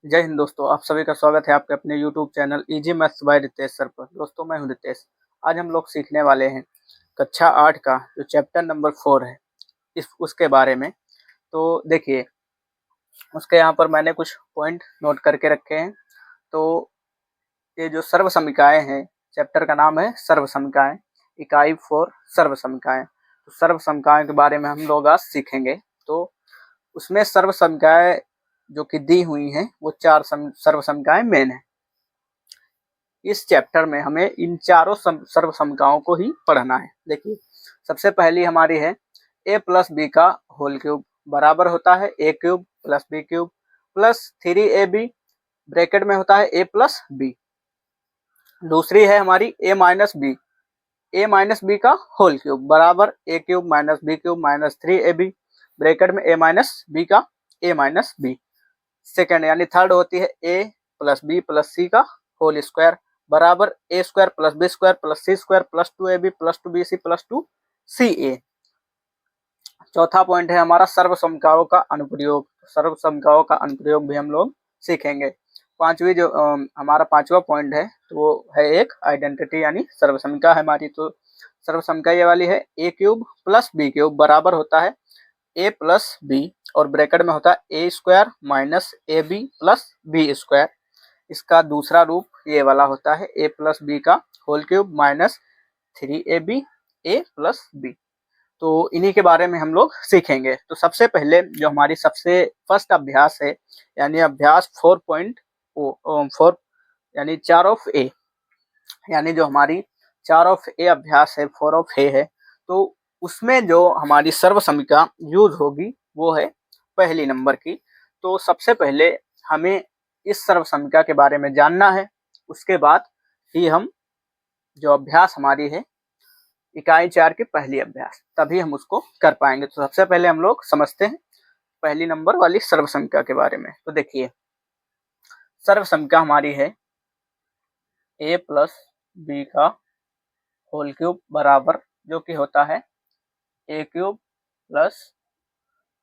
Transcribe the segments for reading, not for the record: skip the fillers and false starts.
जय हिंद दोस्तों, आप सभी का स्वागत है आपके अपने YouTube channel easy maths by Ritesh sir पर। दोस्तों मैं हूं रितेश। आज हम लोग सीखने वाले हैं कक्षा 8 का जो चैप्टर नंबर 4 है इस उसके बारे में। तो देखिए, उसके यहाँ पर मैंने कुछ पॉइंट नोट करके रखे हैं। तो ये जो सर्व समीकरण हैं, चैप्टर का नाम है सर्व समीकरण, इकाई 4 सर्व समीकरण। तो सर्व समीकरण के बारे में हम लोग आज सीखेंगे। तो उसमें सर्व समीकरण जो कि दी हुई हैं वो 4 सर्व समीकरण मेन है। इस चैप्टर में हमें इन चारों सर्व समीकरणों को ही पढ़ना है। देखिए, सबसे पहली हमारी है a प्लस बी का होल क्यूब बराबर होता है a cube plus B cube plus 3ab bracket में होता है a प्लस बी। दूसरी है हमारी a माइनस बी का होल क्यूब बराबर a cube minus B cube minus 3ab bracket में a माइनस बी का a माइनस बी। सेकेंड यानी थर्ड होती है a plus B plus C का होल स्क्वायर बराबर a square plus B square plus C square plus 2ab plus 2bc plus 2ca। चौथा point है हमारा सर्व समीकरणों का अनुप्रयोग। सर्व समीकरणों का अनुप्रयोग भी हम लोग सीखेंगे। पांचवी जो हमारा पांचवा पॉइंट है तो वो है एक आइडेंटिटी यानी सर्व समीकरण है हमारी। तो सर्व समीकरण ये वाली है a cube plus B cube बराबर होता है a प्लस बी और ब्रैकेट में होता है a square minus A B plus B square. इसका दूसरा रूप ये वाला होता है a प्लस बी का whole cube minus 3ab a plus B. तो इन्हीं के बारे में हम लोग सीखेंगे। तो सबसे पहले जो हमारी सबसे फर्स्ट अभ्यास है यानी अभ्यास 4.4 यानी 4 ऑफ ए, यानी जो हमारी 4 ऑफ ए अभ्यास है 4 ऑफ ए है। तो उसमें जो हमारी सर्व समीकरण यूज होगी वो है पहली नंबर की। तो सबसे पहले हमें इस सर्व समीकरण के बारे में जानना है, उसके बाद ही हम जो अभ्यास हमारी है इकाई 4 की पहली अभ्यास तभी हम उसको कर पाएंगे। तो सबसे पहले हम लोग समझते हैं पहली नंबर वाली सर्व समीकरण के बारे में। तो देखिए, सर्व समीकरण हमारी है a प्लस बी का होल क्यूब बराबर जो कि होता है a cube plus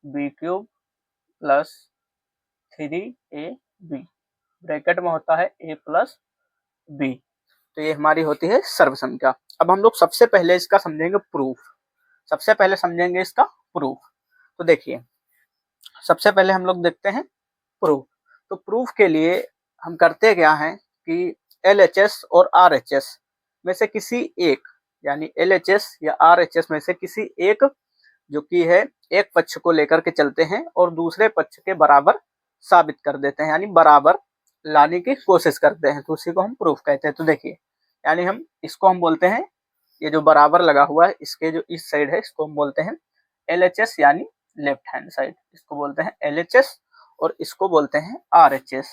B cube plus 3ab bracket में होता है a प्लस बी। तो ये हमारी होती है सर्व समीकरण। अब हम लोग सबसे पहले इसका समझेंगे प्रूफ। सबसे पहले समझेंगे इसका प्रूफ। तो देखिए, सबसे पहले हम लोग देखते हैं प्रूफ। तो प्रूफ के लिए हम करते क्या हैं कि LHS और RHS में से किसी एक यानी LHS या RHS में से किसी एक जो कि है एक पक्ष को लेकर के चलते हैं और दूसरे पक्ष के बराबर साबित कर देते हैं, यानी बराबर लाने की कोशिश करते हैं। तो उसी को हम प्रूफ कहते हैं। तो देखिए, यानी हम इसको हम बोलते हैं, ये जो बराबर लगा हुआ है इसके जो इस साइड है इसको हम बोलते हैं LHS यानी लेफ्ट हैंड साइड, इसको बोलते हैं LHS और इसको बोलते हैं RHS।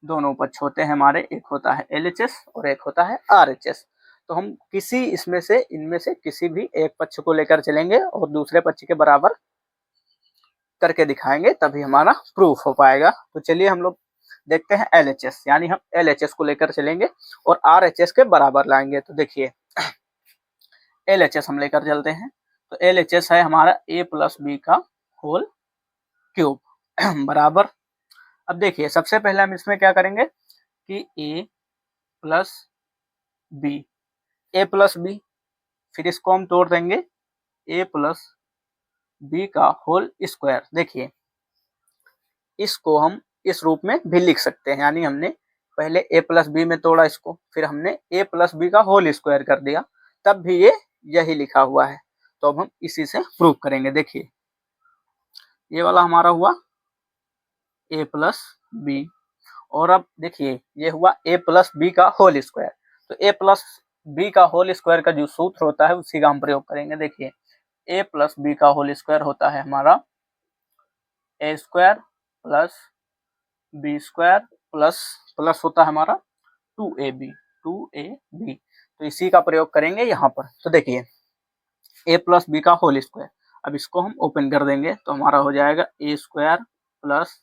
दोनों पक्ष होते हैं हमारे, एक होता है LHS और एक होता है RHS। तो हम किसी इसमें से इनमें से किसी भी एक पक्ष को लेकर चलेंगे और दूसरे पक्ष के बराबर करके दिखाएंगे तभी हमारा प्रूफ हो पाएगा। तो चलिए हम लोग देखते हैं LHS, यानी हम LHS को लेकर चलेंगे और RHS के बराबर लाएंगे। तो देखिए, LHS हम लेकर चलते हैं। तो LHS है हमारा a प्लस बी का होल क्यूब बराबर। अब देखिए, सबसे पहले हम इसमें क्या करेंगे कि a plus B, a plus B, फिर इसको हम तोड़ देंगे a प्लस बी का होल स्क्वायर। देखिए, इसको हम इस रूप में भी लिख सकते हैं, यानी हमने पहले a प्लस बी में तोड़ा इसको, फिर हमने a प्लस बी का होल स्क्वायर कर दिया, तब भी ये यही लिखा हुआ है। तो अब हम इसी से प्रूव करेंगे। देखिए, ये वाला हमारा हुआ a प्लस बी और अब देखिए ये हुआ a प्लस बी का होल स्क्वायर। तो a प्लस बी का होल स्क्वायर का जो सूत्र होता है उसी का हम प्रयोग करेंगे। देखिए, a प्लस बी का होल स्क्वायर होता है हमारा a square plus B square plus plus होता है हमारा 2ab। तो इसी का प्रयोग करेंगे यहाँ पर। तो देखिए, a प्लस बी का होल स्क्वायर, अब इसको हम ओपन कर देंगे तो हमारा हो जाएगा a square plus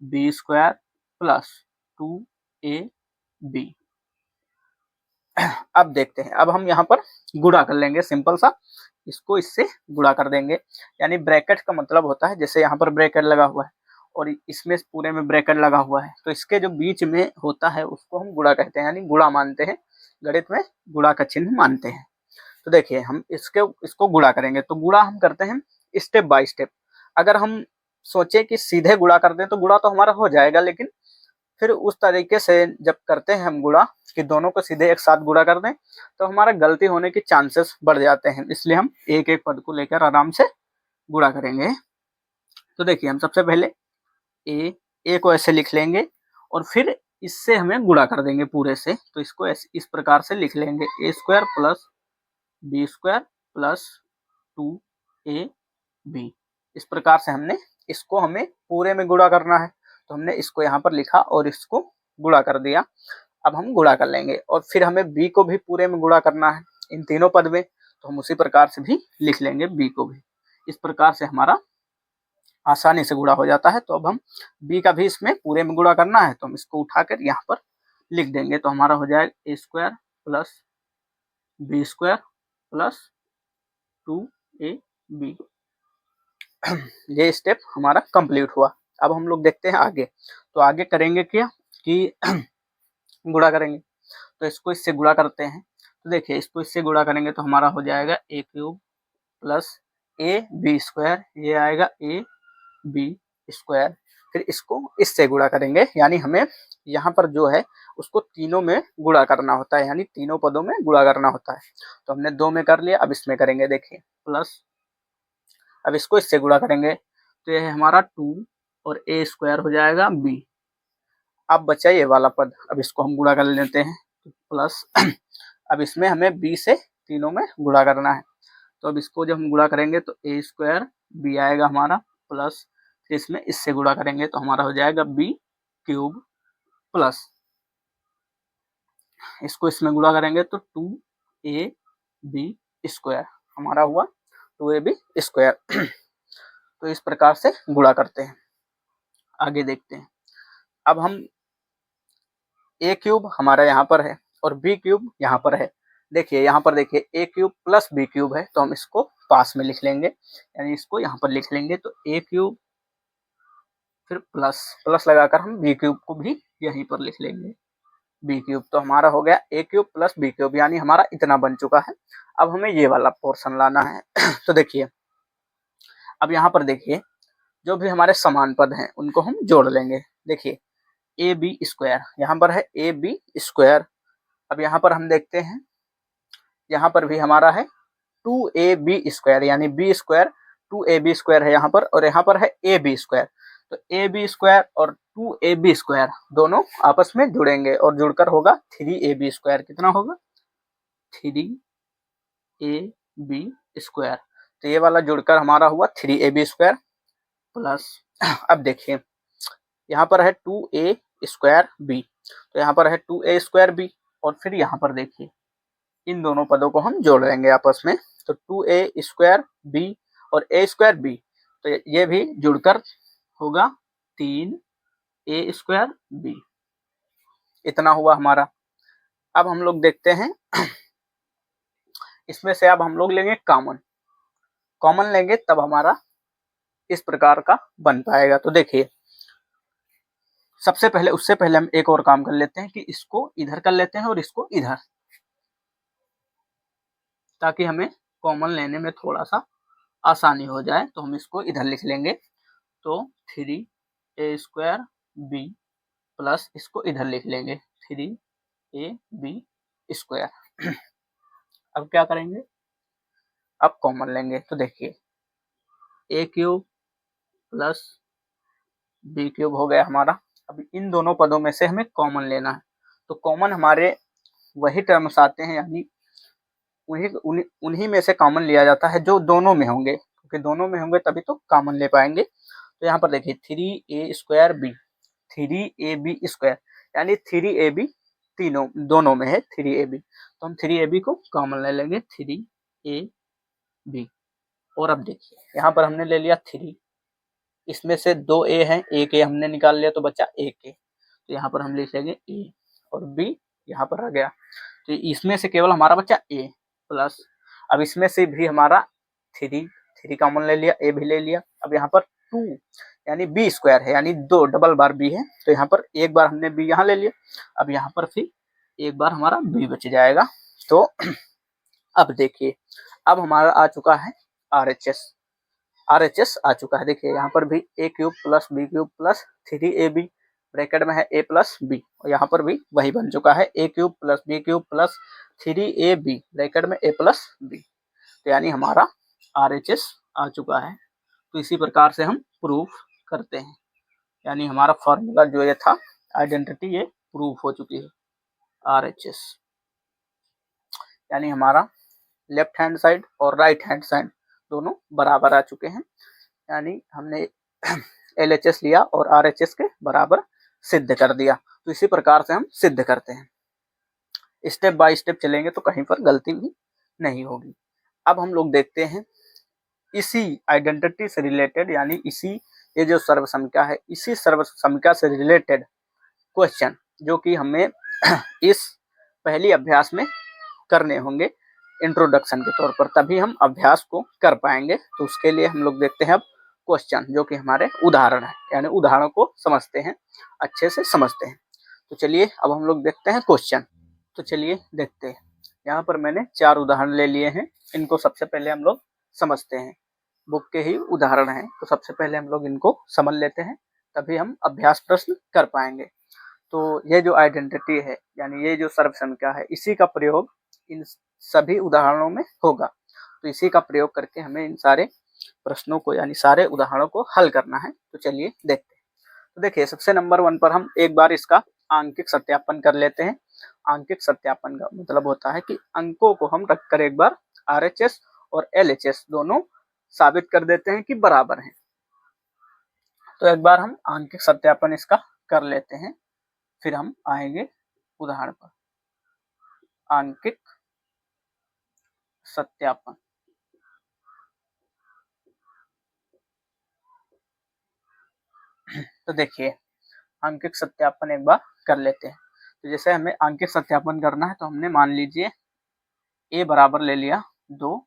B square plus 2ab। अब देखते हैं, अब हम यहाँ पर गुणा कर लेंगे, सिंपल सा इसको इससे गुणा कर देंगे। यानी ब्रैकेट का मतलब होता है, जैसे यहाँ पर ब्रैकेट लगा हुआ है और इसमें पूरे में ब्रैकेट लगा हुआ है, तो इसके जो बीच में होता है उसको हम गुणा कहते हैं, यानी गुणा मानते हैं, गणित में गुणा का चिन्ह मानते हैं। तो देखिए हम इसको गुणा करेंगे, तो गुणा हम करते हैं स्टेप बाय स्टेप। अगर हम सोचे कि सीधे गुणा कर दें तो गुणा तो हमारा हो जाएगा, लेकिन फिर उस तरीके से जब करते हैं हम गुणा कि दोनों को सीधे एक साथ गुणा कर दें तो हमारा गलती होने के चांसेस बढ़ जाते हैं, इसलिए हम एक एक पद को लेकर आराम से गुणा करेंगे। तो देखिए हम सबसे पहले ए को ऐसे लिख लेंगे और फिर इससे हमें गुणा कर देंगे पूरे से, तो इसको इस प्रकार से लिख लेंगे A square plus B square plus 2ab। इस प्रकार से इसको हमें पूरे में गुणा करना है, तो हमने इसको यहाँ पर लिखा और इसको गुणा कर दिया। अब हम गुणा कर लेंगे और फिर हमें b को भी पूरे में गुणा करना है इन तीनों पद में, तो हम उसी प्रकार से भी लिख लेंगे b को भी। इस प्रकार से हमारा आसानी से गुणा हो जाता है। तो अब हम b का भी इसमें पूरे में गुणा करना है, तो हम इसको उठाकर यहाँ पर लिख देंगे, तो हमारा हो जाएगा A square plus B square plus 2ab। ये स्टेप हमारा कंप्लीट हुआ। अब हम लोग देखते हैं आगे, तो आगे करेंगे क्या कि गुणा करेंगे, तो इसको इससे गुणा करते हैं। तो देखिए इसको इससे गुणा करेंगे तो हमारा हो जाएगा A cube plus A B square, ये आएगा ए बी स्क्वायर। फिर इसको इससे गुणा करेंगे, यानी हमें यहाँ पर जो है उसको तीनों में गुणा करना होता है, यानी तीनों पदों में गुणा करना होता है। तो हमने 2 में कर लिया, अब इसमें करेंगे, देखिए प्लस, अब इसको इससे गुणा करेंगे तो यह हमारा 2 और ए स्क्वायर हो जाएगा b। अब बचा ये वाला पद, अब इसको हम गुणा कर लेते हैं, तो प्लस अब इसमें हमें b से तीनों में गुणा करना है, तो अब इसको जब हम गुणा करेंगे तो ए स्क्वायर b आएगा हमारा, प्लस फिर इसमें इससे गुणा करेंगे तो हमारा हो जाएगा b क्यूब, प्लस इसको इसमें गुणा करेंगे तो 2ab स्क्वायर हमारा हुआ 2ab स्क्वायर। तो इस प्रकार से गुणा करते हैं। आगे देखते हैं, अब हम ए क्यूब हमारा यहाँ पर है और बी क्यूब यहाँ पर है। देखिए यहाँ पर देखिए ए क्यूब प्लस बी क्यूब है, तो हम इसको पास में लिख लेंगे, यानी इसको यहाँ पर लिख लेंगे, तो ए क्यूब फिर प्लस लगाकर हम बी क्यूब को भी यहीं पर लिख लेंगे, बी क्यूब। तो हमारा हो गया ए क्यूब प्लस बी क्यूब, यानी हमारा इतना बन चुका है। अब हमें ये वाला पोर्शन लाना है। तो देखिए अब यहाँ पर देखिए जो भी हमारे समान पद हैं उनको हम जोड़ लेंगे। देखिए ए बी स्क्वायर यहाँ पर है ए बी स्क्वायर। अब यहाँ पर हम देखते हैं, यहाँ पर भी हमारा है 2ab स्क्वायर, यानी बी स्क्वायर 2ab स्क्वायर है यहाँ पर, और यहाँ पर है ए बी स्क्वायर। तो ए बी स्क्वायर और 2ab स्क्वायर दोनों आपस में जुड़ेंगे और जुड़कर होगा 3ab स्क्वायर। कितना होगा? 3ab square. तो ये वाला जुड़कर हमारा हुआ 3ab स्क्वायर प्लस, अब देखिए यहाँ पर है 2a स्क्वायर बी, तो यहाँ पर है 2a स्क्वायर बी, और फिर यहाँ पर देखिए इन दोनों पदों को हम जोड़ लेंगे आपस में, तो 2a स्क्वायर बी और a स्क्वायर बी, तो ये भी जुड़कर होगा 3a स्क्वायर बी। इतना हुआ हमारा। अब हम लोग देखते हैं इसमें से अब हम लोग लेंगे कॉमन लेंगे, तब हमारा इस प्रकार का बन पाएगा। तो देखिए सबसे पहले, उससे पहले हम एक और काम कर लेते हैं कि इसको इधर कर लेते हैं और इसको इधर, ताकि हमें कॉमन लेने में थोड़ा सा आसानी हो जाए। तो हम इसको इधर लिख लेंगे, तो 3a स्क्वायर बी प्लस इसको इधर लिख लेंगे 3ab स्क्वायर। अब क्या करेंगे, अब कॉमन लेंगे, तो देखिए ए क्यूब प्लस बी क्यूब हो गया हमारा। अब इन दोनों पदों में से हमें कॉमन लेना है, तो कॉमन हमारे वही टर्म्स आते हैं, यानी उन्हीं में से कॉमन लिया जाता है जो दोनों में होंगे, क्योंकि दोनों में होंगे तभी तो कॉमन ले पाएंगे। तो यहाँ पर देखिए 3a square B 3ab square, यानी 3ab दोनों में है 3ab, तो हम 3ab को कॉमन ले लेंगे 3ab। और अब देखिए यहाँ पर हमने ले लिया 3, इसमें से 2a हैं, एक a हमने निकाल लिया तो बचा एक a, तो यहाँ पर हम लिख लेंगे a और b यहाँ पर आ गया, तो इसमें से केवल हमारा बचा a प्लस, अब इसमें से भी हमारा 3 कॉमन ले लिया, a भी ले लिया। अब यहाँ पर 2, यानी बी स्क्वायर है, यानी 2 डबल बार बी है। तो यहाँ पर एक बार हमने बी यहाँ ले लिया, अब यहाँ पर फिर एक बार हमारा बी बच जाएगा। तो अब देखिए, अब हमारा आ चुका है RHS आ चुका है। देखिए यहाँ पर भी a cube plus B cube plus 3ab bracket में है a प्लस बी, और यहाँ पर भी वही बन चुका है a cube plus B cube plus 3ab bracket में a प्लस बी। तो यानी हमारा RHS आ चुका है। तो इसी प्रकार से हम प्रूफ करते हैं, यानी हमारा फॉर्मूला जो ये था आइडेंटिटी, ये प्रूफ हो चुकी है RHS। यानी हमारा लेफ्ट हैंड साइड और राइट हैंड साइड दोनों बराबर आ चुके हैं, यानी हमने LHS लिया और RHS के बराबर सिद्ध कर दिया। तो इसी प्रकार से हम सिद्ध करते हैं, स्टेप बाय स्टेप चलेंगे तो कहीं पर गलती भी नहीं होगी। अब हम लोग देखते हैं इसी आइडेंटिटी से रिलेटेड, यानी इसी ये जो सर्वसंख्या है, इसी सर्वसंख्या से रिलेटेड क्वेश्चन जो कि हमें इस पहली अभ्यास में करने होंगे इंट्रोडक्शन के तौर पर, तभी हम अभ्यास को कर पाएंगे। तो उसके लिए हम लोग देखते हैं अब क्वेश्चन जो कि हमारे उदाहरण है, यानी उदाहरणों को समझते हैं, अच्छे से समझते हैं। तो चलिए अब हम लोग देखते हैं क्वेश्चन। तो चलिए देखते हैं, यहाँ पर मैंने 4 उदाहरण ले लिए हैं, इनको सबसे पहले हम लोग समझते हैं। बुक के ही उदाहरण हैं, तो सबसे पहले हम लोग इनको समझ लेते हैं, तभी हम अभ्यास प्रश्न कर पाएंगे। तो ये जो आइडेंटिटी है, यानी ये जो सर्वसंख्या है, इसी का प्रयोग इन सभी उदाहरणों में होगा। तो इसी का प्रयोग करके हमें इन सारे प्रश्नों को, यानी सारे उदाहरणों को हल करना है। तो चलिए देखते हैं। तो देखिए सबसे नंबर 1 पर हम एक बार इसका आंकिक सत्यापन कर लेते हैं। आंकिक सत्यापन का मतलब होता है कि अंकों को हम रखकर एक बार RHS और LHS दोनों साबित कर देते हैं कि बराबर हैं। तो एक बार हम आंकिक सत्यापन इसका कर लेते हैं, फिर हम आएंगे उदाहरण पर। आंकिक सत्यापन। तो देखिए आंकिक सत्यापन एक बार कर लेते हैं। तो जैसे हमें आंकिक सत्यापन करना है, तो हमने मान लीजिए a बराबर ले लिया 2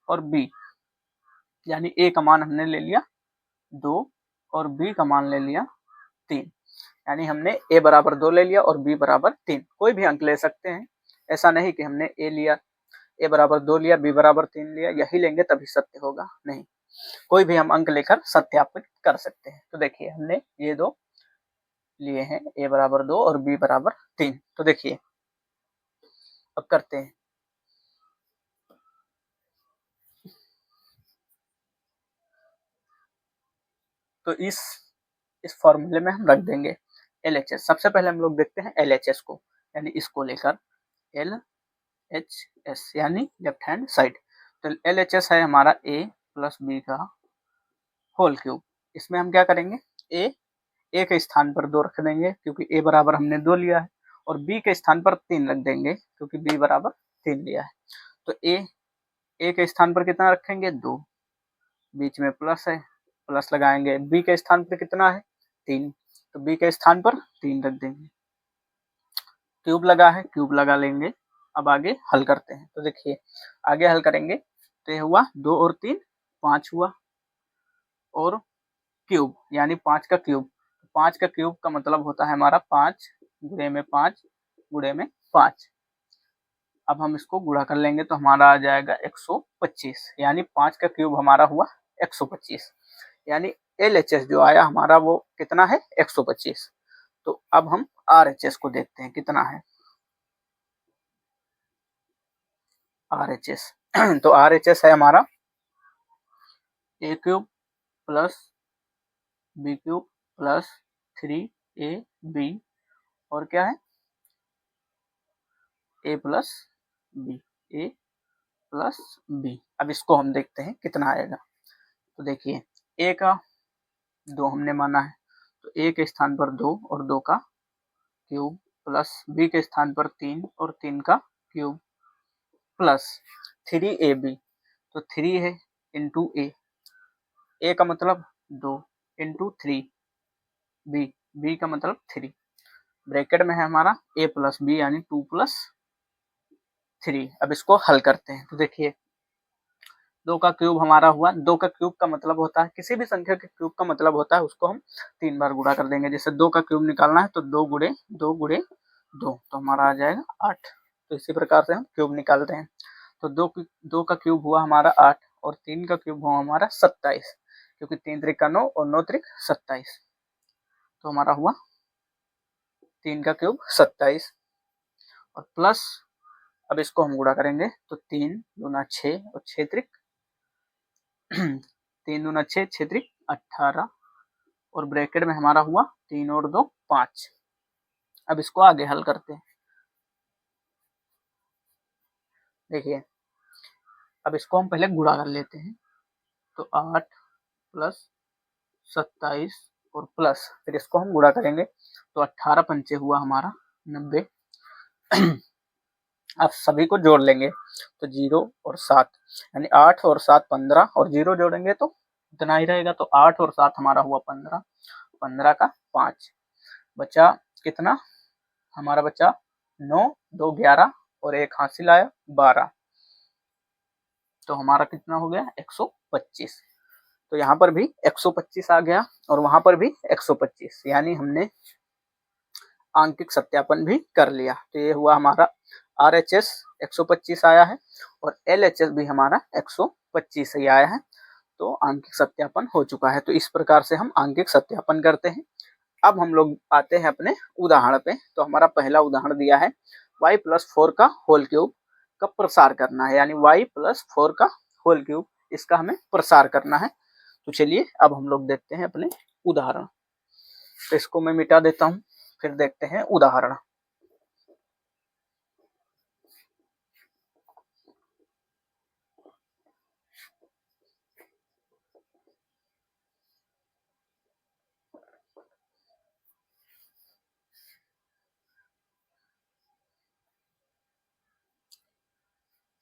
और b, यानी a का मान हमने ले लिया 2 और b का मान ले लिया 3, यानी हमने a बराबर 2 ले लिया और b बराबर 3। कोई भी अंक ले सकते हैं, ऐसा नहीं कि हमने a लिया, a बराबर 2 लिया, b बराबर 3 लिया, यही लेंगे तभी सत्य होगा, नहीं, कोई भी हम अंक लेकर सत्यापित कर सकते हैं। तो देखिए हमने ये 2 लिए हैं, a बराबर 2 और b बराबर 3। तो देखिए अब करते हैं। तो इस फॉर्मूले में हम रख देंगे LHS। सबसे पहले हम लोग देखते हैं LHS को, यानी इसको लेकर LHS यानी लेफ्ट हैंड साइड। तो LHS है हमारा a प्लस b का होल क्यूब। इसमें हम क्या करेंगे, a के स्थान पर 2 रख देंगे क्योंकि a बराबर हमने 2 लिया है, और b के स्थान पर 3 रख देंगे क्योंकि b बराबर 3 लिया है। तो a के स्थान पर कितना रखेंगे, 2, बीच में प्लस है, प्लस लगाएंगे। b के स्थान पर कितना है, 3, तो b के स्थान पर 3 रख देंगे। क्यूब लगा है, क्यूब लगा लेंगे। अब आगे हल करते हैं। तो देखिए आगे हल करेंगे तो ये हुआ 2 और 3 5 हुआ, और क्यूब यानी 5 का क्यूब। 5 का क्यूब का मतलब होता है हमारा 5 गुणे में 5 गुणे में 5। अब हम इसको गुणा कर लेंगे तो हमारा आ जाएगा 125, यानी 5 का क्यूब हमारा हुआ 125, यानी LHS जो आया हमारा वो कितना है, 125। तो अब हम RHS को देखते हैं कितना है RHS। तो RHS है हमारा a cube plus b cube plus 3ab, और क्या है a प्लस b। अब इसको हम देखते हैं कितना आएगा। तो देखिए a का 2 हमने माना है, तो a के स्थान पर 2 और 2 का क्यूब, प्लस b के स्थान पर 3 और 3 का क्यूब, प्लस 3ab, तो 3 है इंटू a का मतलब 2 इंटू 3, b का मतलब 3, ब्रैकेट में है हमारा a प्लस b यानी 2 प्लस 3। अब इसको हल करते हैं। तो देखिए 2 का क्यूब हमारा हुआ। 2 का क्यूब का मतलब होता है, किसी भी संख्या के क्यूब का मतलब होता है उसको हम 3 बार गुणा कर देंगे। जैसे 2 का क्यूब निकालना है तो 2 गुणे 2 गुणे 2 तो हमारा आ जाएगा 8। तो इसी प्रकार से हम क्यूब निकालते हैं। तो 2 का क्यूब हुआ हमारा 8 और 3 का क्यूब हुआ हमारा 27, क्योंकि 3 त्रिक 9 और 9 त्रिक 27। तो हमारा हुआ 3 का क्यूब 27 और प्लस, अब इसको हम गुणा करेंगे तो 3 दूना 6 और 6 त्रिक 3 दूना 6, 6 त्रिक 18 और ब्रैकेट में हमारा हुआ 3 और 2 5। अब इसको आगे हल करते हैं। देखिए, अब इसको हम पहले गुणा कर लेते हैं। तो 8 प्लस 27 और प्लस, फिर इसको हम गुणा करेंगे तो 18 पंचे हुआ हमारा 90। अब सभी को जोड़ लेंगे तो 0 और 7, यानी 8 और 7 15 और 0 जोड़ेंगे तो इतना ही रहेगा। तो 8 और 7 हमारा हुआ 15, 15 का 5 बचा कितना हमारा बचा 9, 2 11 और एक हासिल आया 12। तो हमारा कितना हो गया 125। तो यहाँ पर भी 125 आ गया और वहां पर भी 125, यानी हमने आंकिक सत्यापन भी कर लिया। तो ये हुआ हमारा RHS 125 आया है और LHS भी हमारा 125 ही आया है। तो आंकिक सत्यापन हो चुका है। तो इस प्रकार से हम आंकिक सत्यापन करते हैं। अब हम लोग आते हैं अपने उदाहरण पे। तो हमारा पहला उदाहरण दिया है y+4 का होल क्यूब का प्रसार करना है, यानी y+4 का होल क्यूब, इसका हमें प्रसार करना है। तो चलिए अब हम लोग देखते हैं अपने उदाहरण। तो इसको मैं मिटा देता हूँ, फिर देखते हैं उदाहरण।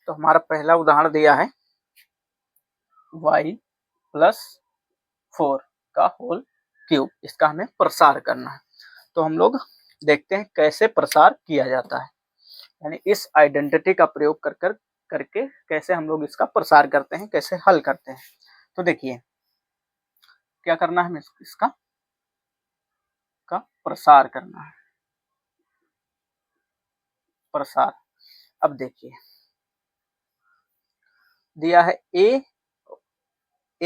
तो हमारा पहला उदाहरण दिया है y+4 का होल क्यूब, इसका हमें प्रसार करना है। तो हम लोग देखते हैं कैसे प्रसार किया जाता है, यानी इस आइडेंटिटी का प्रयोग करके कैसे हम लोग इसका प्रसार करते हैं, कैसे हल करते हैं। तो देखिए क्या करना है, हमें इसका का प्रसार करना है। प्रसार, अब देखिए दिया है ए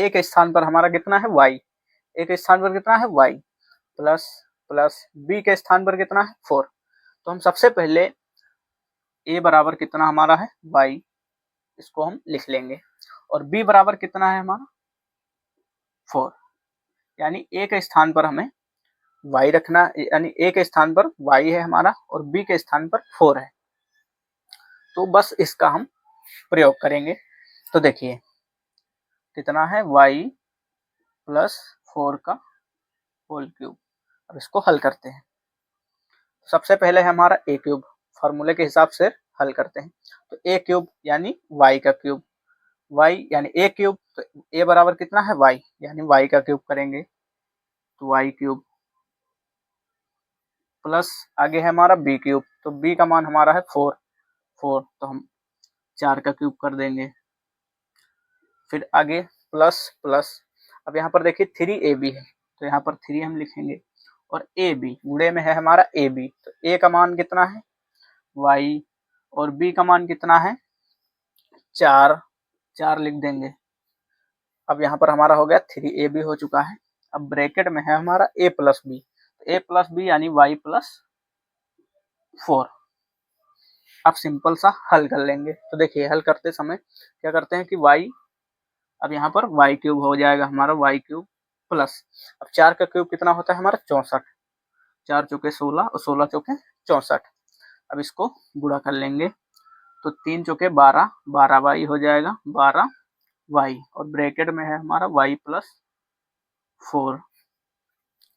के स्थान पर हमारा कितना है y, ए के स्थान पर कितना है y प्लस प्लस बी के स्थान पर कितना है 4। तो हम सबसे पहले ए बराबर कितना हमारा है y, इसको हम लिख लेंगे, और b बराबर कितना है हमारा 4, यानी ए के स्थान पर हमें y रखना, यानी ए के स्थान पर y है हमारा और b के स्थान पर 4 है। तो बस इसका हम प्रयोग करेंगे। तो देखिए कितना है y+4 का होल क्यूब। अब इसको हल करते हैं। सबसे पहले है हमारा ए क्यूब, फॉर्मूले के हिसाब से हल करते हैं। तो ए क्यूब यानी y का क्यूब, y यानी ए क्यूब, तो ए बराबर कितना है y, यानी y का क्यूब करेंगे तो y क्यूब प्लस आगे है हमारा b क्यूब, तो b का मान हमारा है 4, तो हम 4 का क्यूब कर देंगे। फिर आगे प्लस प्लस, अब यहाँ पर देखिए 3ab है तो यहाँ पर 3 हम लिखेंगे और ab गुणे में है हमारा ab, तो a का मान कितना है y और b का मान कितना है 4, 4 लिख देंगे। अब यहाँ पर हमारा हो गया 3ab हो चुका है। अब ब्रैकेट में है हमारा a+b, तो a+b यानी y+4। अब सिंपल सा हल कर लेंगे। तो देखिए हल करते समय क्या करते हैं कि y, अब यहाँ पर y क्यूब हो जाएगा हमारा y क्यूब प्लस, अब 4 का क्यूब कितना होता है हमारा 64, 4 चौके 16 और 16 चौके 64। अब इसको गुणा कर लेंगे तो 3 चौके 12, 12y हो जाएगा 12y, और ब्रैकेट में है हमारा y+4।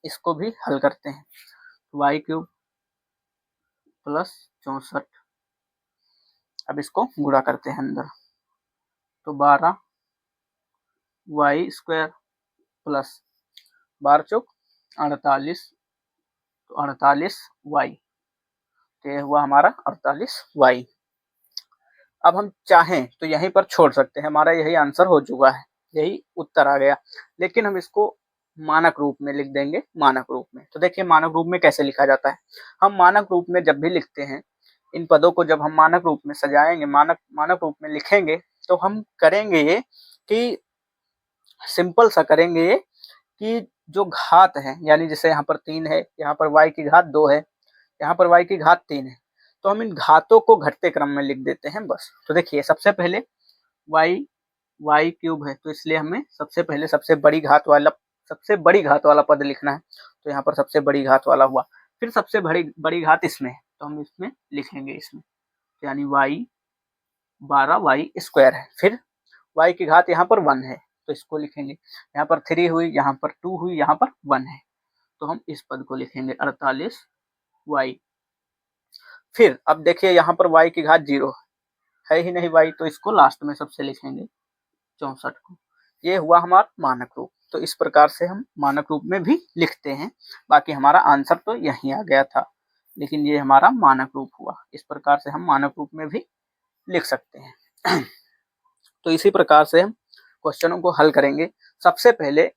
इसको भी हल करते हैं। y क्यूब प्लस 64, अब इसको गुणा करते हैं अंदर तो 12y² प्लस 12 चौक 48, तो 48y, तो ये हुआ हमारा 48y। अब हम चाहें तो यहीं पर छोड़ सकते हैं, हमारा यही आंसर हो चुका है, यही उत्तर आ गया। लेकिन हम इसको मानक रूप में लिख देंगे, मानक रूप में। तो देखिए मानक रूप में कैसे लिखा जाता है। हम मानक रूप में जब भी लिखते हैं, इन पदों को जब हम मानक रूप में सजाएंगे, मानक रूप में लिखेंगे, तो हम करेंगे ये कि सिंपल सा करेंगे ये कि जो घात है, यानी जैसे यहाँ पर 3 है, यहाँ पर y की घात 2 है, यहाँ पर y की घात 3 है, तो हम इन घातों को घटते क्रम में लिख देते हैं बस। तो देखिए सबसे पहले y क्यूब है, तो इसलिए हमें सबसे पहले सबसे बड़ी घात वाला पद लिखना है। तो यहाँ पर सबसे बड़ी घात वाला हुआ, फिर सबसे बड़ी घात इसमें है, तो हम इसमें लिखेंगे इसमें, यानी y 12y स्क्वायर है। फिर y की घात यहाँ पर 1 है, तो इसको लिखेंगे। यहाँ पर 3 हुई, यहाँ पर 2 हुई, यहाँ पर 1 है, तो हम इस पद को लिखेंगे 48y। फिर अब देखिए यहाँ पर y की घात 0 है ही नहीं y, तो इसको लास्ट में सबसे लिखेंगे 64 को। ये हुआ हमारा मानक रूप। तो इस प्रकार से हम मानक रूप में भी लिखते हैं। बाकी हमारा आंसर तो यहीं आ गया था, लेकिन ये हमारा मानक रूप हुआ। इस प्रकार से हम मानक रूप में भी लिख सकते हैं। तो इसी प्रकार से हम क्वेश्चनों को हल करेंगे। सबसे पहले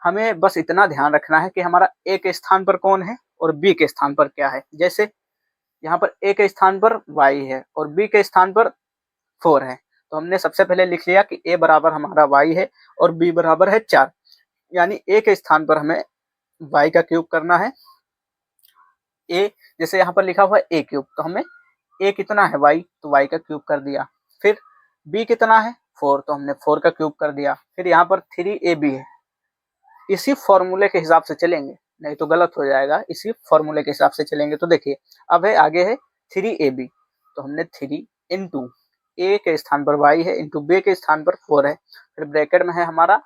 हमें बस इतना ध्यान रखना है कि हमारा ए के स्थान पर कौन है और बी के स्थान पर क्या है। जैसे यहाँ पर ए के स्थान पर y है और बी के स्थान पर 4 है, तो हमने सबसे पहले लिख लिया कि a बराबर हमारा y है और b बराबर है 4, यानी a के स्थान पर हमें y का क्यूब करना है। a जैसे यहाँ पर लिखा हुआ है a क्यूब, तो हमें a कितना है y, तो y का क्यूब कर दिया। फिर b कितना है 4, तो हमने 4 का क्यूब कर दिया। फिर यहाँ पर 3ab है, इसी फॉर्मूले के हिसाब से चलेंगे, नहीं तो गलत हो जाएगा। इसी फॉर्मूले के हिसाब से चलेंगे। तो देखिए अब है आगे है 3ab, तो हमने 3 इंटू ए के स्थान पर y है इंटू b के स्थान पर 4 है, फिर ब्रैकेट में है हमारा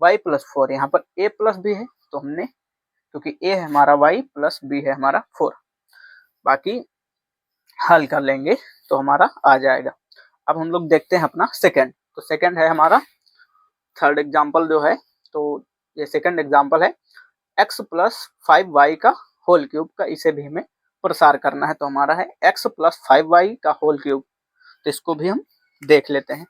y प्लस 4, यहाँ पर a प्लस b है, तो हमने क्योंकि a है हमारा y प्लस b है हमारा 4, बाकी हल कर लेंगे तो हमारा आ जाएगा। अब हम लोग देखते हैं अपना सेकंड। तो सेकंड है हमारा थर्ड एग्जाम्पल जो है, तो ये सेकंड एग्जाम्पल है x प्लस 5y का होल क्यूब का, इसे भी हमें प्रसार करना है। तो हमारा है x प्लस 5y का होल क्यूब, तो इसको भी हम देख लेते हैं।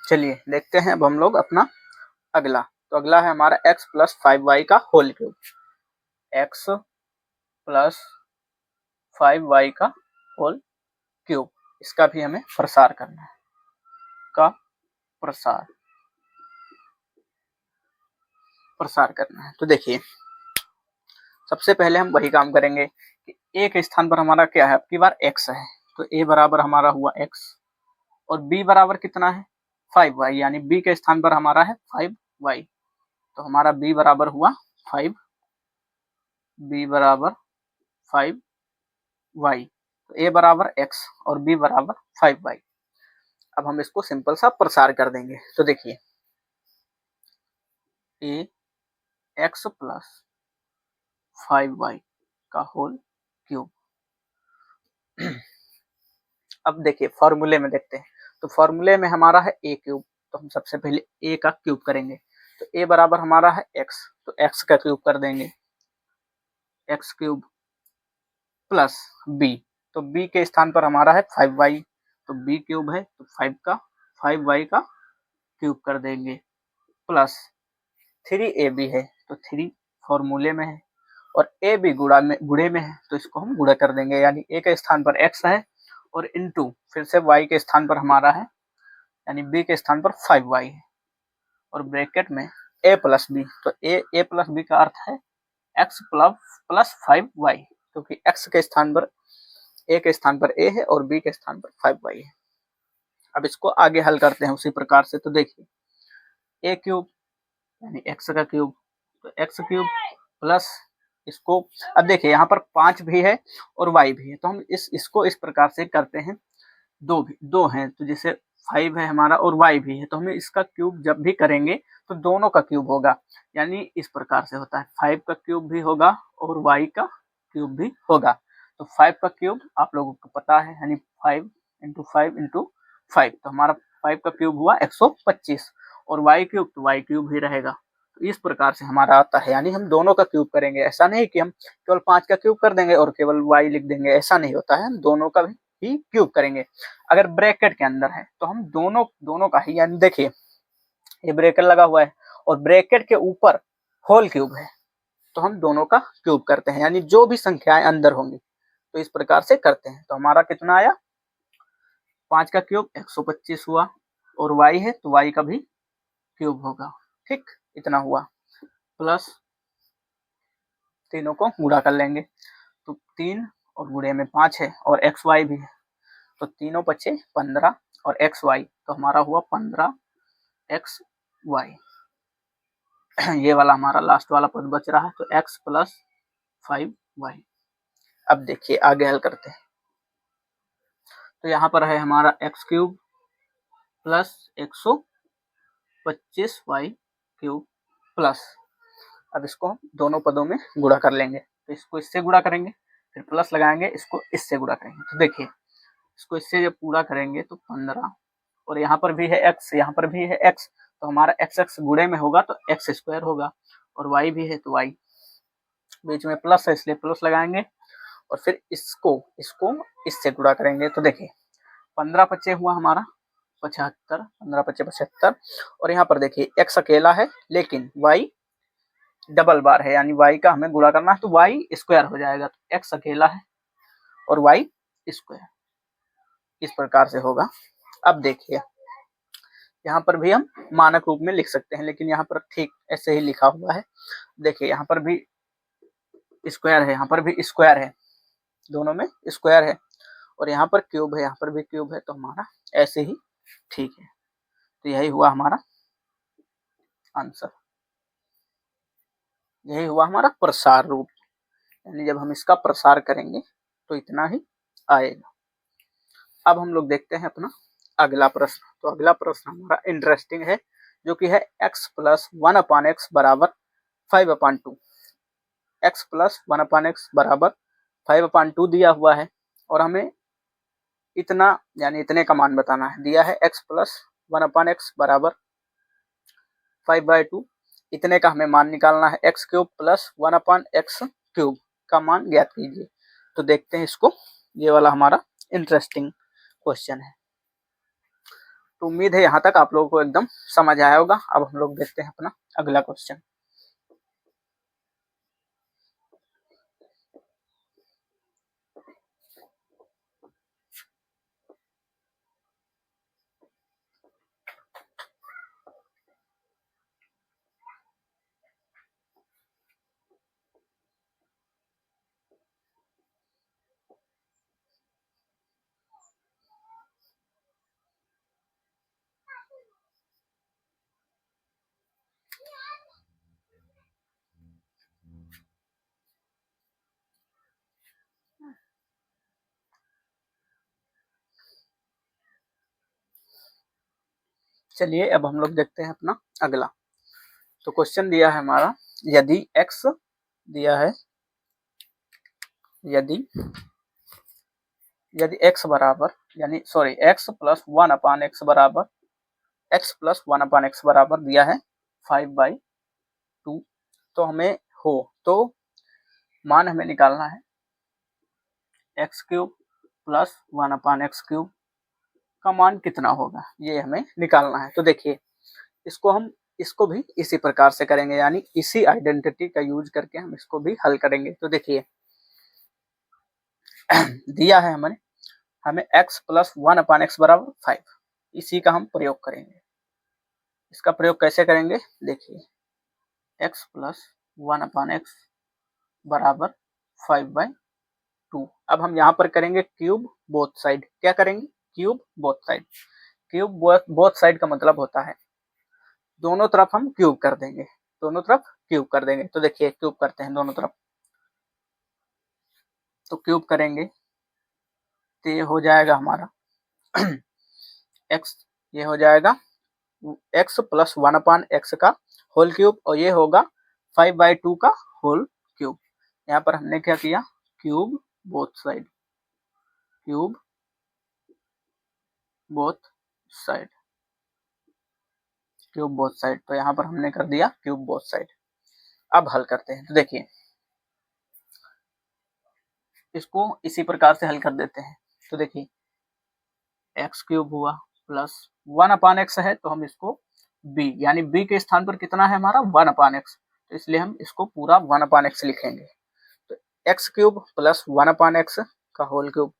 चलिए देखते हैं अब हम लोग अपना अगला। तो अगला है हमारा x प्लस 5y का whole cube, x plus 5y का होल क्यूब, इसका भी हमें प्रसार करना है, का प्रसार करना है। तो देखिए सबसे पहले हम वही काम करेंगे कि a के स्थान पर हमारा क्या है, अब की बार x है, तो a बराबर हमारा हुआ x और b बराबर कितना है 5y, यानी b के स्थान पर हमारा है 5y, तो हमारा b बराबर हुआ 5, b बराबर 5y, तो a बराबर x और b बराबर 5y। अब हम इसको सिंपल सा प्रसार कर देंगे। तो देखिए a x प्लस 5y का होल क्यूब। अब देखिए फॉर्मूले में देखते हैं। तो फॉर्मूले में हमारा है a क्यूब, तो हम सबसे पहले a का क्यूब करेंगे। तो a बराबर हमारा है x, तो x का क्यूब कर देंगे, x क्यूब प्लस b, तो b के स्थान पर हमारा है 5y, तो b क्यूब है तो 5y का क्यूब कर देंगे, प्लस 3ab है, तो 3 फॉर्मूले में है और a भी गुणे में है, तो इसको हम गुणा कर देंगे, यानी a के स्थान पर x है और इनटू फिर से y के स्थान पर हमारा है, यानी b के स्थान पर 5y है और ब्रैकेट में a प्लस b, तो a प्लस b का अर्थ है x प्लस 5y, क्योंकि x के स्थान पर a के स्थान पर a है और b के स्थान पर 5y है। अब इसको आगे हल करते हैं उसी प्रकार से। तो देखिए a क्यूब यानी x का क्यूब, तो x क्यूब प्लस इसको, अब देखिए यहाँ पर 5 भी है और y भी है, तो हम इसको इस प्रकार से करते हैं, दो हैं, तो जैसे 5 है हमारा और y भी है, तो हमें इसका क्यूब जब भी करेंगे तो दोनों का क्यूब होगा, यानी इस प्रकार से होता है, 5 का क्यूब भी होगा और y का क्यूब भी होगा। तो 5 का क्यूब आप लोगों को पता है, यानी 5 इंटू 5 इंटू 5, तो हमारा 5 का क्यूब हुआ 125 और y क्यूब तो y क्यूब ही रहेगा। तो इस प्रकार से हमारा आता है, यानी हम दोनों का क्यूब करेंगे, ऐसा नहीं कि हम केवल 5 का क्यूब कर देंगे और केवल y लिख देंगे, ऐसा नहीं होता है, हम दोनों का भी क्यूब करेंगे। अगर ब्रैकेट के अंदर है तो हम दोनों का ही, यानी देखिए ये ब्रैकेट लगा हुआ है और ब्रैकेट के ऊपर होल क्यूब है, तो हम दोनों का क्यूब करते हैं, यानी जो भी संख्याएं अंदर होंगी तो इस प्रकार से करते हैं। तो हमारा कितना आया, 5 का क्यूब 125 हुआ और y है तो y का भी क्यूब होगा, ठीक, इतना हुआ। प्लस तीनों को गुणा कर लेंगे तो 3 और गुणे में 5 है और एक्स वाई भी है, तो तीनों बचे 15 और एक्स वाई, तो हमारा हुआ 15 एक्स वाई। ये वाला हमारा लास्ट वाला पद बच रहा है, तो x प्लस 5y। अब देखिए आगे हल करते हैं, तो यहाँ पर है हमारा x cube plus 125y cube plus, अब इसको हम दोनों पदों में गुणा कर लेंगे, तो इसको इससे गुणा करेंगे फिर प्लस लगाएंगे, इसको इससे गुणा करेंगे, तो देखिए इसको इससे जब पूरा करेंगे तो 15 और यहाँ पर भी है x, यहाँ पर भी है x, तो हमारा x x गुणे में होगा तो x स्क्वायर होगा और y भी है तो y, बीच में प्लस है इसलिए प्लस लगाएंगे और फिर इसको इसको इससे गुणा करेंगे, तो देखिए 15 पच्चे हुआ हमारा 75, 15 पच्चे 75 और यहाँ पर देखिए x अकेला है लेकिन y डबल बार है, यानी y का हमें गुणा करना है तो y स्क्वायर हो जाएगा, तो x अकेला है और y स्क्वायर, इस प्रकार से होगा। अब देखिए यहाँ पर भी हम मानक रूप में लिख सकते हैं, लेकिन यहाँ पर ठीक ऐसे ही लिखा हुआ है, देखिए यहाँ पर भी स्क्वायर है, यहाँ पर भी स्क्वायर है, दोनों में स्क्वायर है और यहाँ पर क्यूब है, यहाँ पर भी क्यूब है, तो हमारा ऐसे ही ठीक है। तो यही हुआ हमारा आंसर, यही हुआ हमारा प्रसार रूप, यानी जब हम इसका प्रसार करेंगे तो इतना ही आएगा। अब हम लोग देखते हैं अपना अगला प्रश्न, तो अगला प्रश्न हमारा इंटरेस्टिंग है, जो कि है x प्लस 1/x बराबर 5/2, x प्लस 1/x बराबर 5/2 दिया हुआ है और हमें इतना यानी इतने का मान बताना है, दिया है x प्लस 1/x बराबर 5/2, इतने का हमें मान निकालना है, x cube plus 1/x cube का मान ज्ञात कीजिए। तो देखते हैं इसको, ये वाला हमारा इंटरेस्टिंग क्वेश्चन है। तो उम्मीद है यहाँ तक आप लोगों को एकदम समझ आया होगा। अब हम लोग देखते हैं अपना अगला क्वेश्चन। चलिए अब हम लोग देखते हैं अपना अगला। तो क्वेश्चन दिया है हमारा, यदि x दिया है, यदि x बराबर यानी सॉरी x प्लस 1/x बराबर x प्लस 1/x बराबर दिया है 5/2, तो हमें हो तो मान हमें निकालना है x cube plus 1/x cube का मान कितना होगा, ये हमें निकालना है। तो देखिए इसको भी इसी प्रकार से करेंगे, यानी इसी आइडेंटिटी का यूज करके हम इसको भी हल करेंगे। तो देखिए दिया है हमें x प्लस 1/x बराबर 5, इसी का हम प्रयोग करेंगे। इसका प्रयोग कैसे करेंगे, देखिए x प्लस 1/x बराबर 5/2। अब हम यहाँ पर करेंगे क्यूब बोथ साइड, क्या करेंगे, cube both side. Cube both side का मतलब होता है दोनों तरफ हम क्यूब कर देंगे, दोनों तरफ क्यूब कर देंगे। तो देखिए क्यूब करते हैं दोनों तरफ, तो क्यूब करेंगे तो ये हो जाएगा हमारा x ये हो जाएगा x प्लस 1/x का होल क्यूब, और ये होगा 5/2 का होल क्यूब। यहाँ पर हमने क्या किया, cube both side, cube both side, cube both side. तो यहाँ पर हमने कर दिया क्यूब बोथ साइड। अब हल करते हैं। तो देखिए इसको इसी प्रकार से हल कर देते हैं। तो देखिए एक्स क्यूब हुआ प्लस 1/x है, तो हम इसको b यानी b के स्थान पर कितना है हमारा 1/x, तो इसलिए हम इसको पूरा 1/x लिखेंगे। तो एक्स क्यूब प्लस 1/x का होल क्यूब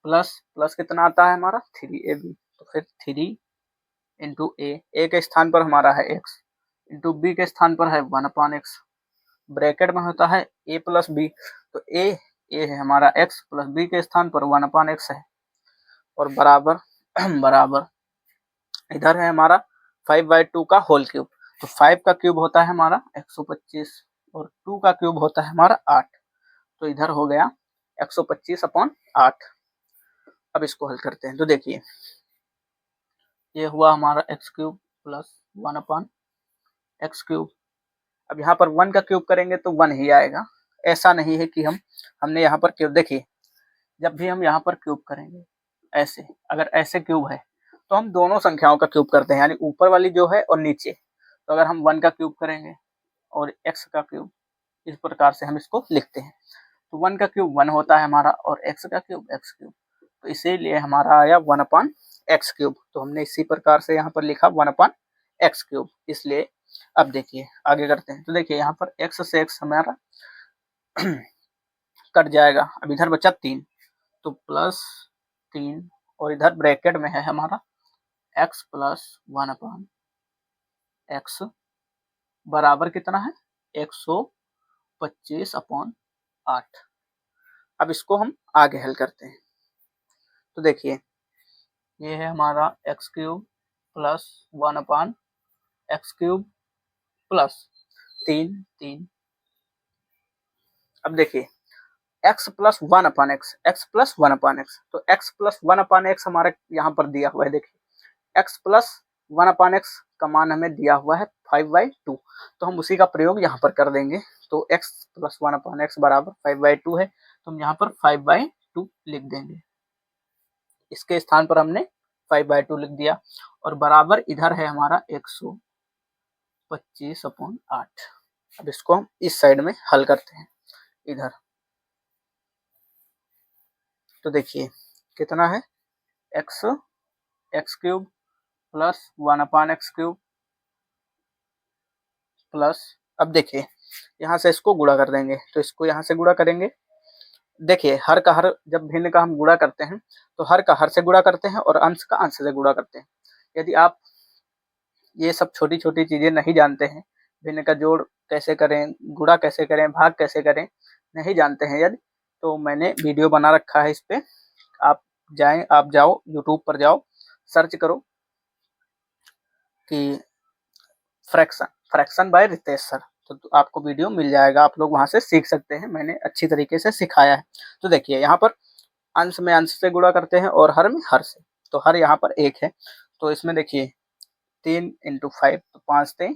प्लस प्लस कितना आता है हमारा 3ab, तो फिर 3 इंटू ए के स्थान पर हमारा है x इंटू बी के स्थान पर है 1/x, ब्रैकेट में होता है a प्लस बी, तो ए है हमारा x प्लस बी के स्थान पर 1/x है, और बराबर बराबर इधर है हमारा 5/2 का होल क्यूब। तो 5 का क्यूब होता है हमारा 125 और 2 का क्यूब होता है हमारा 8, तो इधर हो गया 125/8। अब इसको हल करते हैं। तो देखिए ये हुआ हमारा x cube plus 1/x cube. अब यहाँ पर 1 का क्यूब करेंगे तो 1 ही आएगा, ऐसा नहीं है कि हमने यहाँ पर क्यूब, देखिए जब भी हम यहाँ पर क्यूब करेंगे ऐसे, अगर ऐसे क्यूब है तो हम दोनों संख्याओं का क्यूब करते हैं, यानी ऊपर वाली जो है और नीचे। तो अगर हम 1 का क्यूब करेंगे और x का क्यूब, इस प्रकार से हम इसको लिखते हैं। तो 1 का क्यूब 1 होता है हमारा, और x का क्यूब x क्यूब, तो इसीलिए हमारा आया 1/x क्यूब। तो हमने इसी प्रकार से यहाँ पर लिखा 1/x क्यूब, इसलिए अब देखिए आगे करते हैं। तो देखिए यहाँ पर x से x हमारा कट जाएगा, अब इधर बचा 3, तो प्लस 3, और इधर ब्रैकेट में है हमारा x प्लस 1/x बराबर कितना है 125/8। अब इसको हम आगे हल करते हैं। तो देखिए ये है हमारा x cube plus 1/x cube plus 3। अब देखिए x plus 1/x, x plus 1/x, तो x प्लस 1/x हमारा यहाँ पर दिया हुआ है। देखिए x प्लस 1/x का मान हमें दिया हुआ है 5/2, तो हम उसी का प्रयोग यहाँ पर कर देंगे। तो x प्लस 1/x बराबर 5/2 है, तो हम यहाँ पर 5/2 लिख देंगे। इसके स्थान पर हमने 5/2 लिख दिया, और बराबर इधर है हमारा 125/8। अब इसको हम इस साइड में हल करते हैं इधर। तो देखिए कितना है x cube plus 1/x cube plus, अब देखिए यहाँ से इसको गुणा कर देंगे, तो इसको यहाँ से गुणा करेंगे। देखिए हर का हर, जब भिन्न का हम गुणा करते हैं तो हर का हर से गुणा करते हैं और अंश का अंश से गुणा करते हैं। यदि आप ये सब छोटी छोटी चीजें नहीं जानते हैं, भिन्न का जोड़ कैसे करें, गुणा कैसे करें, भाग कैसे करें, नहीं जानते हैं यदि, तो मैंने वीडियो बना रखा है इस पे, आप जाओ यूट्यूब पर जाओ, सर्च करो कि फ्रैक्शन बाय रितेश सर, तो आपको वीडियो मिल जाएगा, आप लोग वहां से सीख सकते हैं, मैंने अच्छी तरीके से सिखाया है। तो देखिए यहाँ पर अंश में अंश से गुणा करते हैं और हर में हर से, तो हर यहाँ पर 1 है, तो इसमें देखिए 3 × 5, तो 5 ×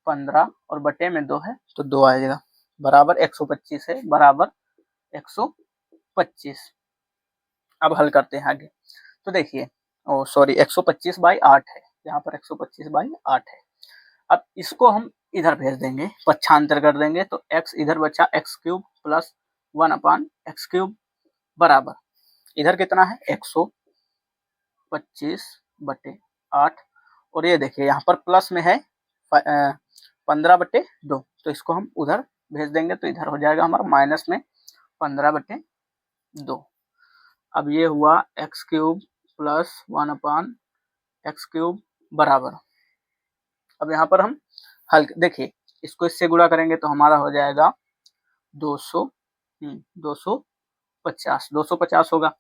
15 और बटे में 2 है, तो 2 आ जाएगा, बराबर 125 है, बराबर 125। अब हल करते हैं आगे। तो देखिए 125/8 है, यहाँ पर 125/8 है। अब इसको हम इधर भेज देंगे, पक्षांतर कर देंगे, तो x इधर बचा x cube plus 1/x cube बराबर इधर कितना है 125/8, और ये देखिए यहाँ पर प्लस में है 15/2, तो इसको हम उधर भेज देंगे, तो इधर हो जाएगा हमारा माइनस में 15/2। अब ये हुआ x cube plus 1/x cube बराबर, अब यहाँ पर हम हल देखिए इसको इससे गुणा करेंगे तो हमारा हो जाएगा 250 होगा,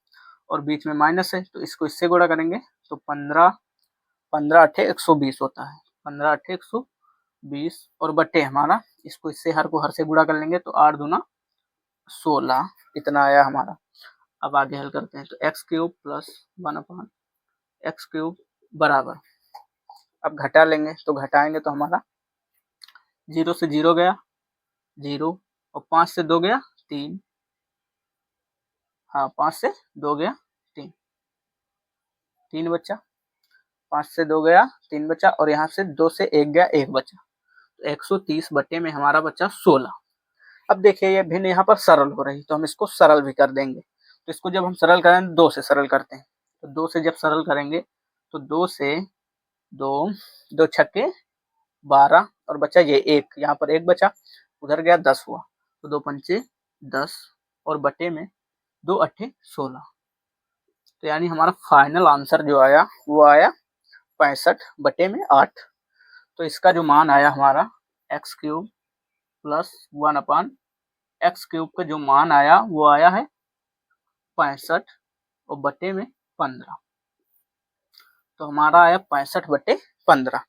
और बीच में माइनस है, तो इसको इससे गुणा करेंगे तो 15 8 120 होता है, 15 8 120, और बटे हमारा इसको इससे हर को हर से गुणा कर लेंगे, तो 8 दूना 16, इतना आया हमारा। अब आगे हल करते हैं। तो x cube plus 1/x cube बराबर। अब घटा लेंगे तो घटाएंगे तो हमारा 0 से 0 गया 0 और 5 से 2 गया 3। हाँ 5 से 2 गया 3, 3 बचा। 5 से 2 गया 3 बचा और यहाँ से 2 से 1 गया 1 बचा। तो 130 बटे में हमारा बचा 16। अब देखिए ये भिन्न यहाँ पर सरल हो रही तो हम इसको सरल भी कर देंगे। तो इसको जब हम सरल करें 2 से सरल करते हैं। तो 2 से जब सरल करेंगे तो 2 से 2 2 छक्के 12 और बचा ये 1, यहाँ पर 1 बचा, उधर गया 10 हुआ। तो 2 पंचे 10 और बटे में 2 अट्ठे 16। तो यानी हमारा फाइनल आंसर जो आया वो आया 65 बटे में 8। तो इसका जो मान आया हमारा एक्स क्यूब प्लस 1 अपान एक्स क्यूब का जो मान आया वो आया है 65 और बटे में 15। तो हमारा आया 65 बटे 15।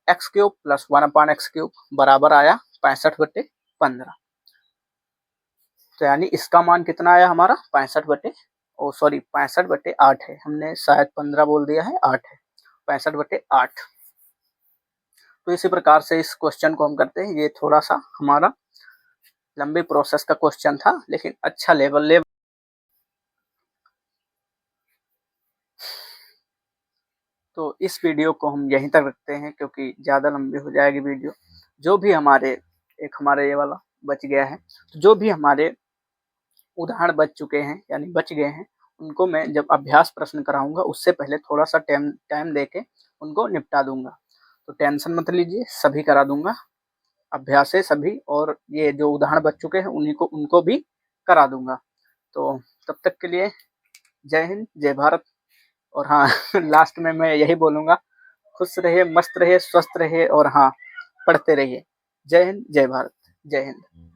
एक्स क्यूब प्लस 1 अपान एक्स क्यूब बराबर आया 65 बटे 15। तो यानी इसका मान कितना आया हमारा 65 बटे 8 है। हमने शायद 15 बोल दिया है, 8 है, 65 बटे 8। तो इसी प्रकार से इस क्वेश्चन को हम करते हैं। ये थोड़ा सा हमारा लंबे प्रोसेस का क्वेश्चन था लेकिन अच्छा लेवल। तो इस वीडियो को हम यहीं तक रखते हैं क्योंकि ज़्यादा लंबी हो जाएगी वीडियो। जो भी हमारे ये वाला बच गया है, जो भी हमारे उदाहरण बच चुके हैं यानी बच गए हैं, उनको मैं जब अभ्यास प्रश्न कराऊंगा उससे पहले थोड़ा सा टाइम देके उनको निपटा दूंगा। तो टेंशन मत लीजिए, सभी करा दूंगा, अभ्यास है सभी, और ये जो उदाहरण बच चुके हैं उनको भी करा दूंगा। तो तब तक के लिए जय हिंद, जय भारत। और हाँ लास्ट में मैं यही बोलूँगा, खुश रहिए, मस्त रहिए, स्वस्थ रहिए और हाँ पढ़ते रहिए। जय हिंद, जय भारत, जय हिंद।